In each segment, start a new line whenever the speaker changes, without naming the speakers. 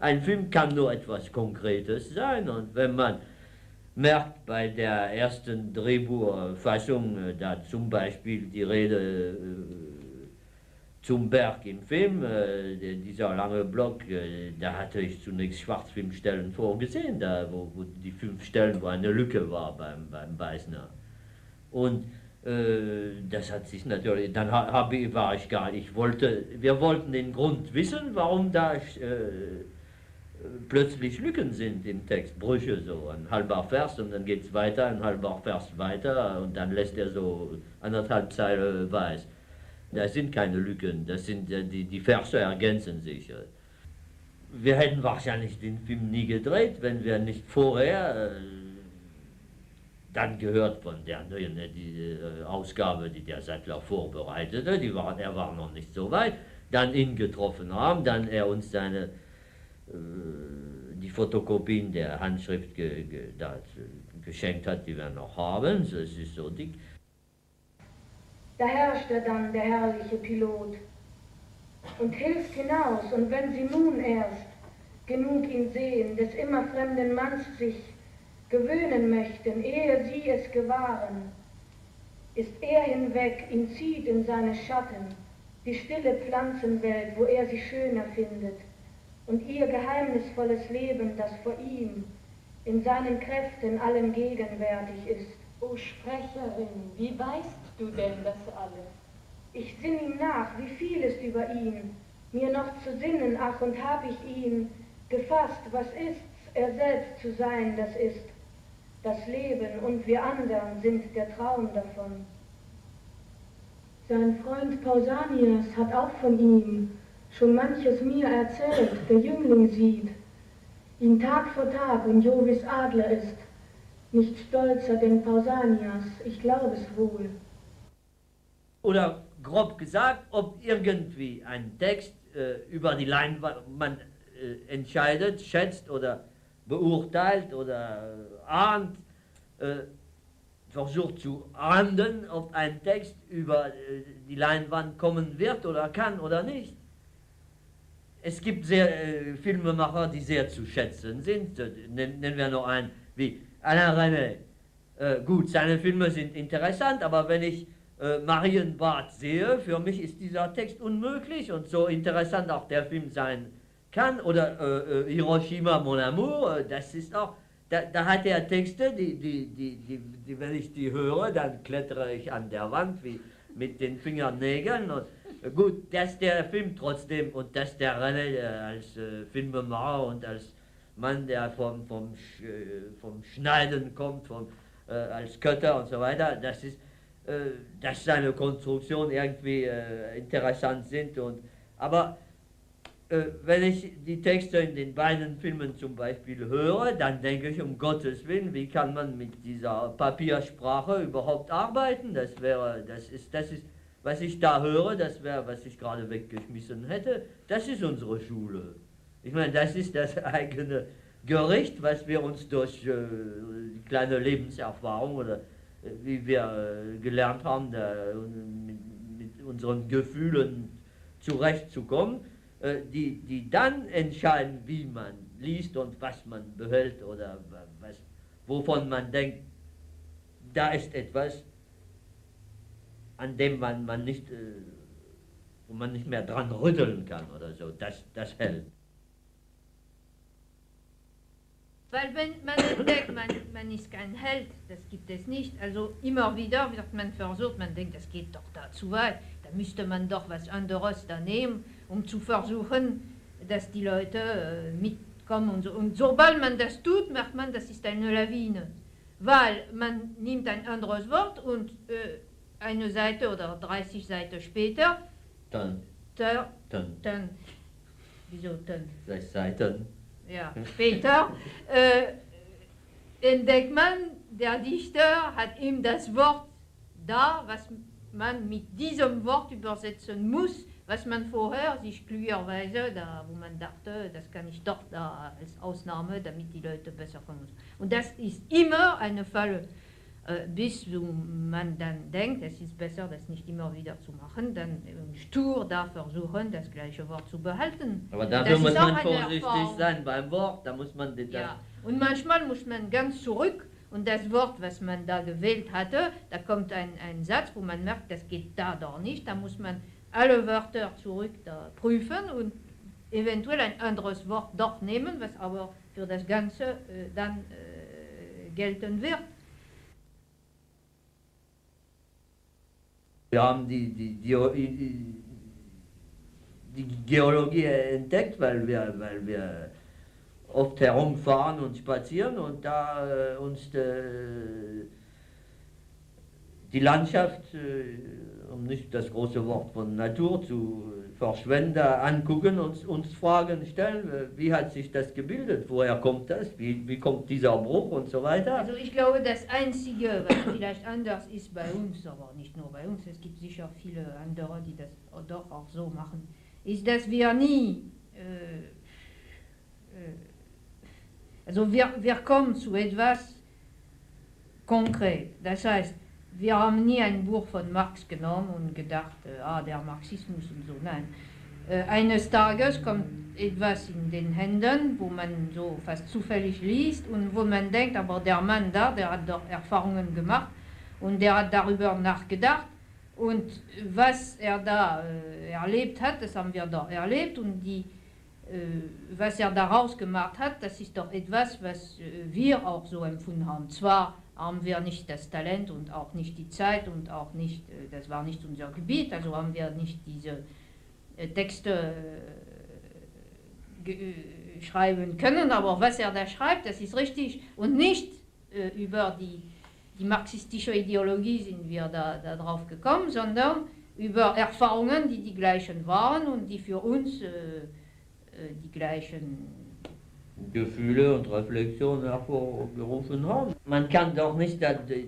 Ein Film kann nur etwas Konkretes sein und wenn man merkt bei der ersten Drehbuchfassung, da zum Beispiel die Rede zum Berg im Film, dieser lange Block, da hatte ich zunächst Schwarzfilmstellen vorgesehen, da wo die 5 Stellen, wo eine Lücke war beim Beißner. Und das hat sich natürlich, dann war ich gar nicht, wir wollten den Grund wissen, warum da plötzlich Lücken sind im Text, Brüche, so ein halber Vers und dann geht es weiter, ein halber Vers weiter und dann lässt er so 1,5 Zeile weiß. Das sind keine Lücken, das sind die Verse ergänzen sich. Wir hätten wahrscheinlich den Film nie gedreht, wenn wir nicht vorher dann gehört von der neuen Ausgabe, die der Sattler vorbereitete, er war noch nicht so weit, dann ihn getroffen haben, dann er uns die Fotokopien der Handschrift geschenkt hat, die wir noch haben, das ist so dick.
Da herrschte dann der herrliche Pilot und hilft hinaus, und wenn sie nun erst genug ihn sehen, des immer fremden Manns sich gewöhnen möchten, ehe sie es gewahren, ist er hinweg, ihn zieht in seine Schatten, die stille Pflanzenwelt, wo er sie schöner findet, und ihr geheimnisvolles Leben, das vor ihm in seinen Kräften allem gegenwärtig ist.
O Sprecherin, wie weißt du denn das alles?
Ich sinn ihm nach, wie viel ist über ihn, mir noch zu sinnen, ach, und hab ich ihn gefasst, was ist's, er selbst zu sein, das ist das Leben, und wir andern sind der Traum davon. Sein Freund Pausanias hat auch von ihm schon manches mir erzählt, der Jüngling sieht ihn Tag vor Tag und Jovis Adler ist nicht stolzer denn Pausanias, ich glaube es wohl.
Oder grob gesagt, ob irgendwie ein Text über die Leinwand man entscheidet, schätzt oder beurteilt oder ahnt, versucht zu ahnden, ob ein Text über die Leinwand kommen wird oder kann oder nicht. Es gibt Filmemacher, die sehr zu schätzen sind. Nennen wir noch einen wie Alain Resnais. Gut, seine Filme sind interessant, aber wenn ich Marienbad sehe, für mich ist dieser Text unmöglich, und so interessant auch der Film sein kann. Oder Hiroshima, Mon Amour, das ist auch, da hat er Texte, die, wenn ich die höre, dann klettere ich an der Wand wie mit den Fingernägeln. Und, gut, dass der Film trotzdem, und dass der René als Filmemacher und als Mann, der vom Schneiden kommt, als Cutter und so weiter, dass seine Konstruktionen irgendwie interessant sind. Aber wenn ich die Texte in den beiden Filmen zum Beispiel höre, dann denke ich, um Gottes Willen, wie kann man mit dieser Papiersprache überhaupt arbeiten? Das ist, was ich da höre, das wäre, was ich gerade weggeschmissen hätte, das ist unsere Schule. Ich meine, das ist das eigene Gericht, was wir uns durch kleine Lebenserfahrung oder wie wir gelernt haben, mit unseren Gefühlen zurechtzukommen, die dann entscheiden, wie man liest und was man behält oder wovon man denkt, da ist etwas, an dem man nicht, wo man nicht mehr dran rütteln kann oder so, das hält.
Weil wenn man entdeckt, man ist kein Held, das gibt es nicht. Also immer wieder wird man versucht, man denkt, das geht doch da zu weit. Da müsste man doch was anderes da nehmen, um zu versuchen, dass die Leute mitkommen und so. Und sobald man das tut, merkt man, das ist eine Lawine. Weil man nimmt ein anderes Wort und eine Seite oder 30 Seiten später.
Dann.
Wieso dann?
6 Seiten.
Ja, später entdeckt man, der Dichter hat ihm das Wort da, was man mit diesem Wort übersetzen muss, was man vorher sich klügerweise, da wo man dachte, das kann ich doch da als Ausnahme, damit die Leute besser kommen. Und das ist immer eine Falle. bis man dann denkt, es ist besser, das nicht immer wieder zu machen, dann stur da versuchen, das gleiche Wort zu behalten.
Aber dafür muss man vorsichtig sein beim Wort, da muss man das.
Ja, und manchmal muss man ganz zurück und das Wort, was man da gewählt hatte, da kommt ein Satz, wo man merkt, das geht da doch nicht, da muss man alle Wörter zurück da prüfen und eventuell ein anderes Wort doch nehmen, was aber für das Ganze dann gelten wird.
Wir haben die Geologie entdeckt, weil wir oft herumfahren und spazieren und da uns die Landschaft, um nicht das große Wort von Natur zu verschwenden, angucken und uns Fragen stellen, wie hat sich das gebildet, woher kommt das, wie kommt dieser Bruch und so weiter.
Also ich glaube, das Einzige, was vielleicht anders ist bei uns, aber nicht nur bei uns, es gibt sicher viele andere, die das doch auch so machen, ist, dass wir nie, also wir kommen zu etwas konkret. Das heißt, wir haben nie ein Buch von Marx genommen und gedacht, der Marxismus und so, nein. Eines Tages kommt etwas in den Händen, wo man so fast zufällig liest und wo man denkt, aber der Mann da, der hat doch Erfahrungen gemacht und der hat darüber nachgedacht und was er da erlebt hat, das haben wir doch erlebt und was er daraus gemacht hat, das ist doch etwas, was wir auch so empfunden haben. Zwar haben wir nicht das Talent und auch nicht die Zeit und auch nicht, das war nicht unser Gebiet, also haben wir nicht diese Texte schreiben können, aber was er da schreibt, das ist richtig und nicht über die marxistische Ideologie sind wir da drauf gekommen, sondern über Erfahrungen, die gleichen waren und die für uns die gleichen
Gefühle und Reflexionen hervorgerufen haben. Man kann doch nicht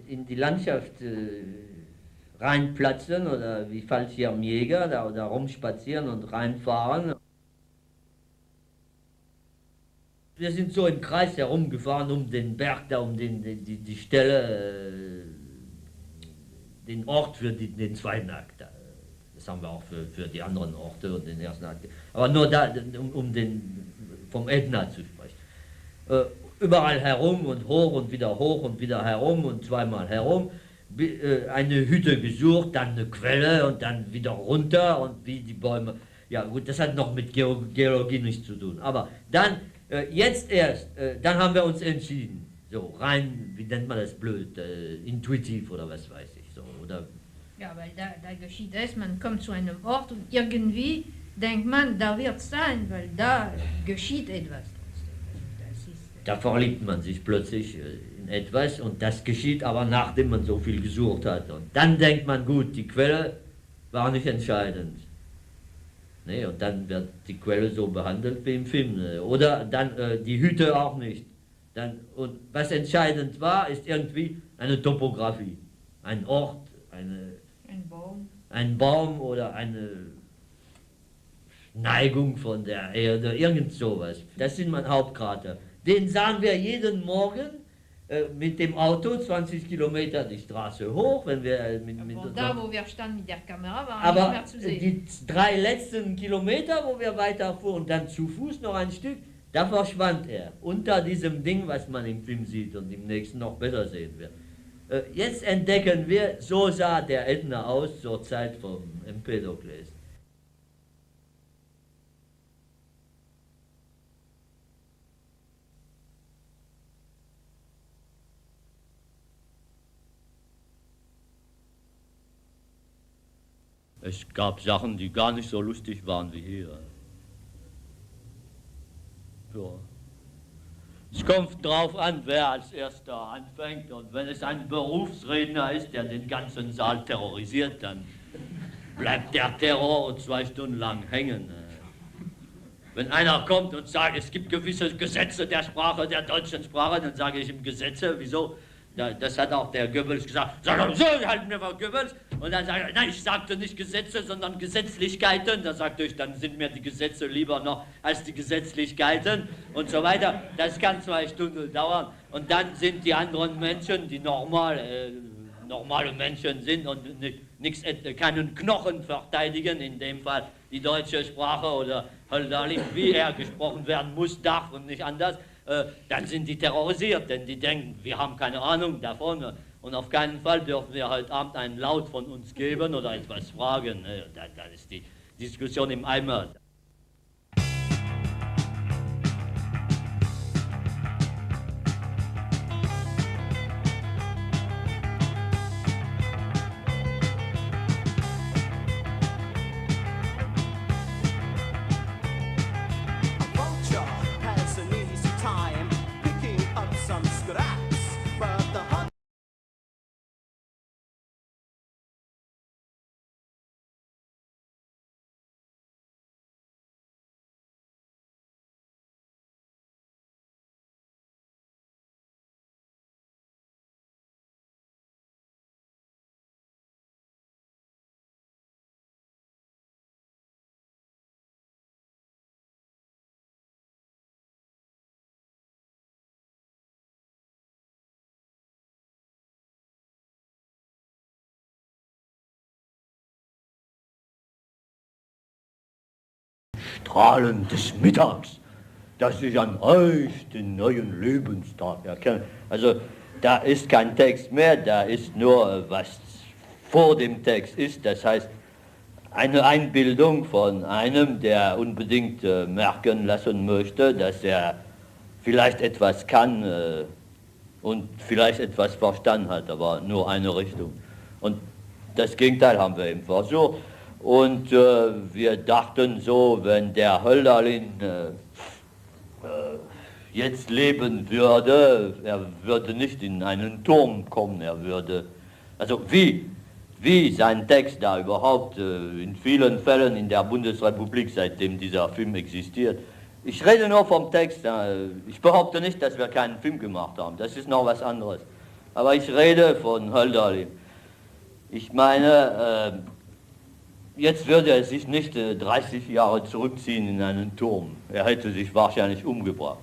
in die Landschaft reinplatzen oder wie Fallschirmjäger da rumspazieren und reinfahren. Wir sind so im Kreis herumgefahren um den Berg da, um die Stelle, den Ort für den zweiten Akt. Das haben wir auch für die anderen Orte und den ersten Akt. Aber nur da, vom Ätna zu sprechen. Überall herum und hoch und wieder herum und zweimal herum. Eine Hütte gesucht, dann eine Quelle und dann wieder runter und wie die Bäume. Ja gut, das hat noch mit Geologie nichts zu tun. Aber dann, jetzt erst, dann haben wir uns entschieden. So rein, wie nennt man das blöd, intuitiv oder was weiß ich. So, oder
ja, weil da geschieht es, man kommt zu einem Ort und irgendwie denkt man, da wird es sein, weil da geschieht etwas.
Da verliebt man sich plötzlich in etwas und das geschieht aber nachdem man so viel gesucht hat. Und dann denkt man, gut, die Quelle war nicht entscheidend. Nee, und dann wird die Quelle so behandelt wie im Film. Oder dann die Hütte auch nicht. Und was entscheidend war, ist irgendwie eine Topografie. Ein Ort, ein Baum oder eine Neigung von der Erde, irgend sowas. Das sind mein Hauptkrater. Den sahen wir jeden Morgen mit dem Auto 20 Kilometer die Straße hoch, wenn wir
da, wo wir standen mit der Kamera, war
aber
nicht mehr zu sehen.
Die 3 letzten Kilometer, wo wir weiterfuhren und dann zu Fuß noch ein Stück, da verschwand er unter diesem Ding, was man im Film sieht und im nächsten noch besser sehen wird. Jetzt entdecken wir, so sah der Ätna aus zur Zeit von Empedokles. Es gab Sachen, die gar nicht so lustig waren wie hier. Ja. Es kommt drauf an, wer als Erster anfängt. Und wenn es ein Berufsredner ist, der den ganzen Saal terrorisiert, dann bleibt der Terror und 2 Stunden lang hängen. Wenn einer kommt und sagt, es gibt gewisse Gesetze der Sprache, der deutschen Sprache, dann sage ich ihm Gesetze, wieso? Das hat auch der Goebbels gesagt. Sag doch so, halten wir von Goebbels. Und dann sagt er, nein, ich sagte nicht Gesetze, sondern Gesetzlichkeiten. Da sagte ich, dann sind mir die Gesetze lieber noch als die Gesetzlichkeiten und so weiter. Das kann 2 Stunden dauern. Und dann sind die anderen Menschen, die normale Menschen sind und keinen Knochen verteidigen, in dem Fall die deutsche Sprache oder Hölderlin, wie er gesprochen werden muss, darf und nicht anders, dann sind die terrorisiert, denn die denken, wir haben keine Ahnung davon und auf keinen Fall dürfen wir heute Abend einen Laut von uns geben oder etwas fragen. Dann ist die Diskussion im Eimer. Strahlen des Mittags, dass ich an euch den neuen Lebenstag erkenne. Also da ist kein Text mehr, da ist nur was vor dem Text ist. Das heißt, eine Einbildung von einem, der unbedingt merken lassen möchte, dass er vielleicht etwas kann und vielleicht etwas verstanden hat, aber nur eine Richtung. Und das Gegenteil haben wir eben versucht. Und wir dachten so, wenn der Hölderlin jetzt leben würde, er würde nicht in einen Turm kommen, er würde, also wie sein Text da überhaupt in vielen Fällen in der Bundesrepublik, seitdem dieser Film existiert. Ich rede nur vom Text, ich behaupte nicht, dass wir keinen Film gemacht haben, das ist noch was anderes. Aber ich rede von Hölderlin. Ich meine, jetzt würde er sich nicht 30 Jahre zurückziehen in einen Turm. Er hätte sich wahrscheinlich umgebracht.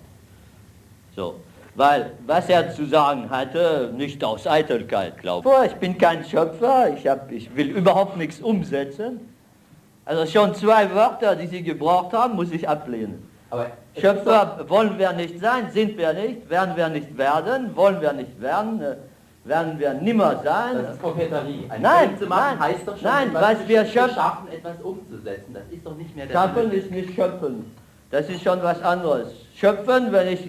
So. Weil, was er zu sagen hatte, nicht aus Eitelkeit, glaube ich. Ich bin kein Schöpfer, ich will überhaupt nichts umsetzen. Also schon 2 Wörter, die Sie gebraucht haben, muss ich ablehnen. Aber Schöpfer wollen wir nicht sein, sind wir nicht, werden wir nicht werden, wollen wir nicht werden wir nimmer sein.
Das ist Koketterie. Ein
Nein,
Film zu machen
nein,
heißt doch schon,
nein, was wir
schaffen, etwas umzusetzen. Das ist doch nicht mehr der
Schaffen ist nicht schöpfen. Das ist schon was anderes. Schöpfen, wenn ich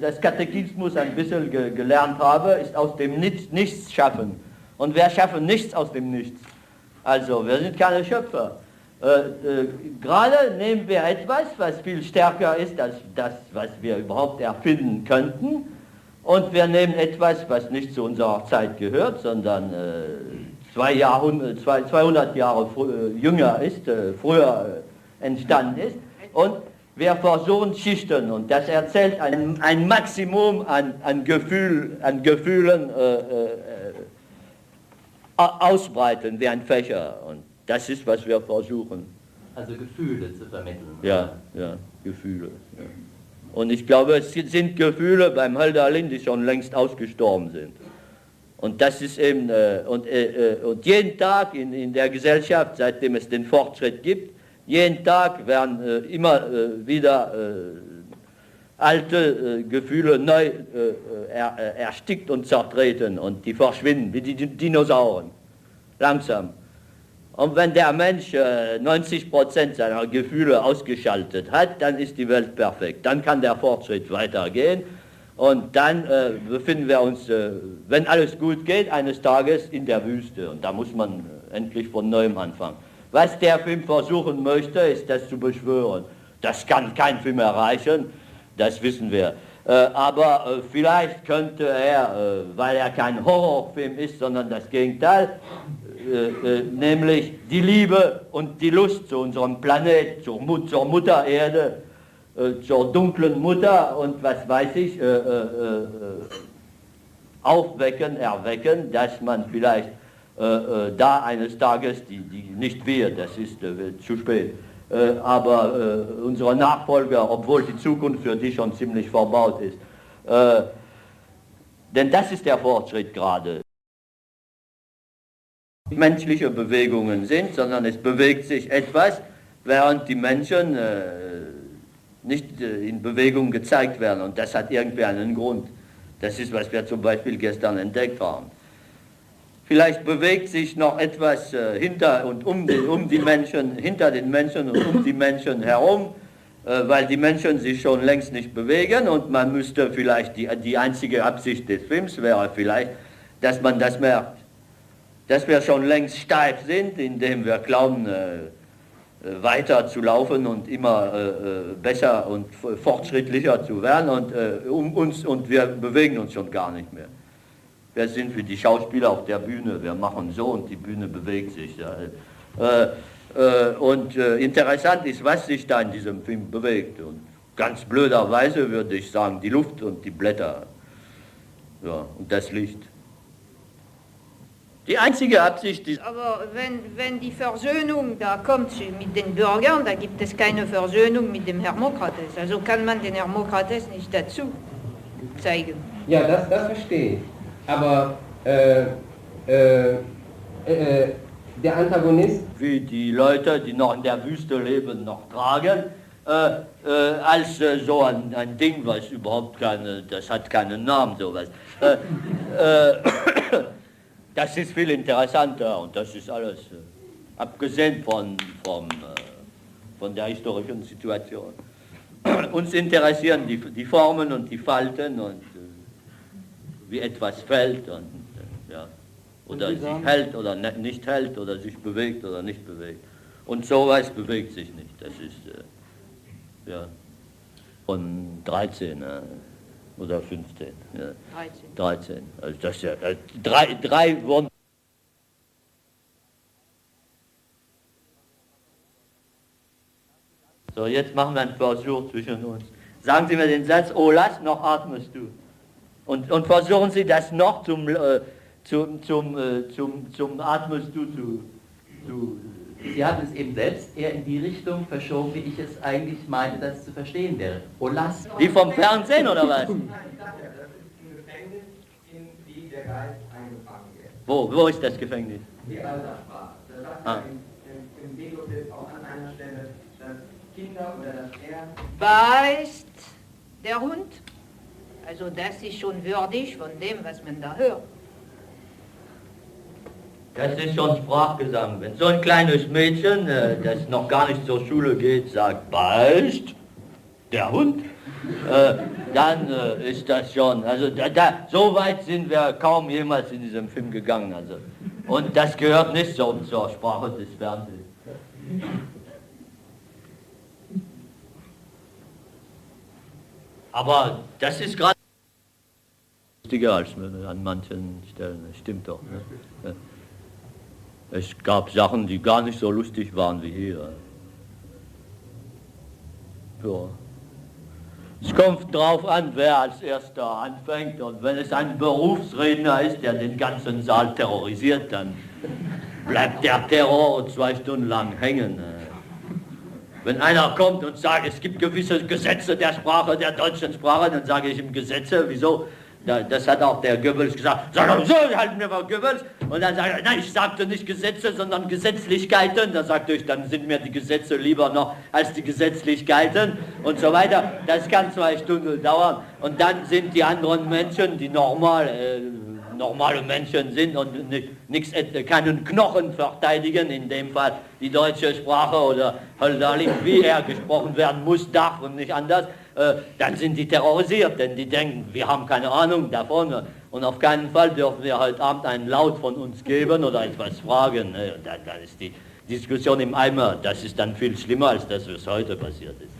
das Katechismus ein bisschen gelernt habe, ist aus dem Nichts schaffen. Und wir schaffen nichts aus dem Nichts. Also, wir sind keine Schöpfer. Gerade nehmen wir etwas, was viel stärker ist als das, was wir überhaupt erfinden könnten. Und wir nehmen etwas, was nicht zu unserer Zeit gehört, sondern 200 Jahre jünger ist, früher entstanden ist. Und wir versuchen Schichten, und das erzählt ein Maximum an Gefühlen ausbreiten wie ein Fächer. Und das ist, was wir versuchen.
Also Gefühle zu vermitteln.
Ja, Gefühle. Ja. Und ich glaube, es sind Gefühle beim Hölderlin, die schon längst ausgestorben sind. Und das ist eben, und jeden Tag in der Gesellschaft, seitdem es den Fortschritt gibt, jeden Tag werden immer wieder alte Gefühle neu erstickt und zertreten und die verschwinden, wie die Dinosauren, langsam. Und wenn der Mensch 90% seiner Gefühle ausgeschaltet hat, dann ist die Welt perfekt. Dann kann der Fortschritt weitergehen und dann befinden wir uns, wenn alles gut geht, eines Tages in der Wüste. Und da muss man endlich von Neuem anfangen. Was der Film versuchen möchte, ist das zu beschwören. Das kann kein Film erreichen, das wissen wir. Aber vielleicht könnte er, weil er kein Horrorfilm ist, sondern das Gegenteil, nämlich die Liebe und die Lust zu unserem Planet, zur Mutter Erde, zur dunklen Mutter und was weiß ich, erwecken, dass man vielleicht da eines Tages, die nicht wir, das ist zu spät, aber unsere Nachfolger, obwohl die Zukunft für die schon ziemlich verbaut ist. Denn das ist der Fortschritt gerade. Menschliche Bewegungen sind, sondern es bewegt sich etwas, während die Menschen nicht in Bewegung gezeigt werden. Und das hat irgendwie einen Grund. Das ist, was wir zum Beispiel gestern entdeckt haben. Vielleicht bewegt sich noch etwas hinter und um die Menschen, hinter den Menschen und um die Menschen herum, weil die Menschen sich schon längst nicht bewegen und man müsste vielleicht, die einzige Absicht des Films wäre vielleicht, dass man das merkt. Dass wir schon längst steif sind, indem wir glauben, weiter zu laufen und immer besser und fortschrittlicher zu werden und wir bewegen uns schon gar nicht mehr. Wir sind wie die Schauspieler auf der Bühne, wir machen so und die Bühne bewegt sich. Interessant ist, was sich da in diesem Film bewegt. Und ganz blöderweise würde ich sagen, die Luft und die Blätter, ja, und das Licht. Die einzige Absicht ist...
Aber wenn die Versöhnung da kommt mit den Bürgern, da gibt es keine Versöhnung mit dem Hermokrates. Also kann man den Hermokrates nicht dazu zeigen.
Ja, das verstehe ich. Aber der Antagonist...
Wie die Leute, die noch in der Wüste leben, noch tragen, als so ein Ding, was überhaupt das hat keinen Namen, sowas. Das ist viel interessanter und das ist alles, abgesehen von der historischen Situation. Uns interessieren die Formen und die Falten und wie etwas fällt und, ja, oder sich hält oder nicht hält oder sich bewegt oder nicht bewegt. Und sowas bewegt sich nicht. Das ist ja, von 13 oder 15. Ja. 13. Also das ist ja, drei wurden. So, jetzt machen wir einen Versuch zwischen uns. Sagen Sie mir den Satz, oh lass, noch atmest du. Und versuchen Sie das noch zum atmest du zu.
Sie haben es eben selbst eher in die Richtung verschoben, wie ich es eigentlich meinte, dass es zu verstehen wäre. Oh lass.
Die vom Fernsehen oder was?
Nein, ich dachte, das ist ein Gefängnis, in die der Geist eingefangen wird.
Wo ist das Gefängnis?
Die Alterssprache. Das sagt im Beethoven auch an einer Stelle, dass Kinder oder dass er...
Beißt der Hund? Also das ist schon würdig von dem, was man da hört.
Das ist schon Sprachgesang. Wenn so ein kleines Mädchen, das noch gar nicht zur Schule geht, sagt, beißt der Hund, dann ist das schon, also so weit sind wir kaum jemals in diesem Film gegangen. Also. Und das gehört nicht zur Sprache des Fernsehens. Aber das ist gerade lustiger als an manchen Stellen, das stimmt doch. Ne? Es gab Sachen, die gar nicht so lustig waren wie hier. Ja. Es kommt drauf an, wer als Erster anfängt. Und wenn es ein Berufsredner ist, der den ganzen Saal terrorisiert, dann bleibt der Terror 2 Stunden lang hängen. Wenn einer kommt und sagt, es gibt gewisse Gesetze der Sprache, der deutschen Sprache, dann sage ich ihm Gesetze, wieso? Das hat auch der Goebbels gesagt, sag doch so, halten wir mal Goebbels. Und dann sagt er, nein, ich sagte nicht Gesetze, sondern Gesetzlichkeiten. Da sagte ich, dann sind mir die Gesetze lieber noch als die Gesetzlichkeiten und so weiter. Das kann 2 Stunden dauern. Und dann sind die anderen Menschen, die normale Menschen sind und keinen Knochen verteidigen, in dem Fall die deutsche Sprache oder Hölderlin, wie er gesprochen werden muss, darf und nicht anders, dann sind die terrorisiert, denn die denken, wir haben keine Ahnung davon und auf keinen Fall dürfen wir heute Abend einen Laut von uns geben oder etwas fragen. Dann ist die Diskussion im Eimer. Das ist dann viel schlimmer, als das, was heute passiert ist.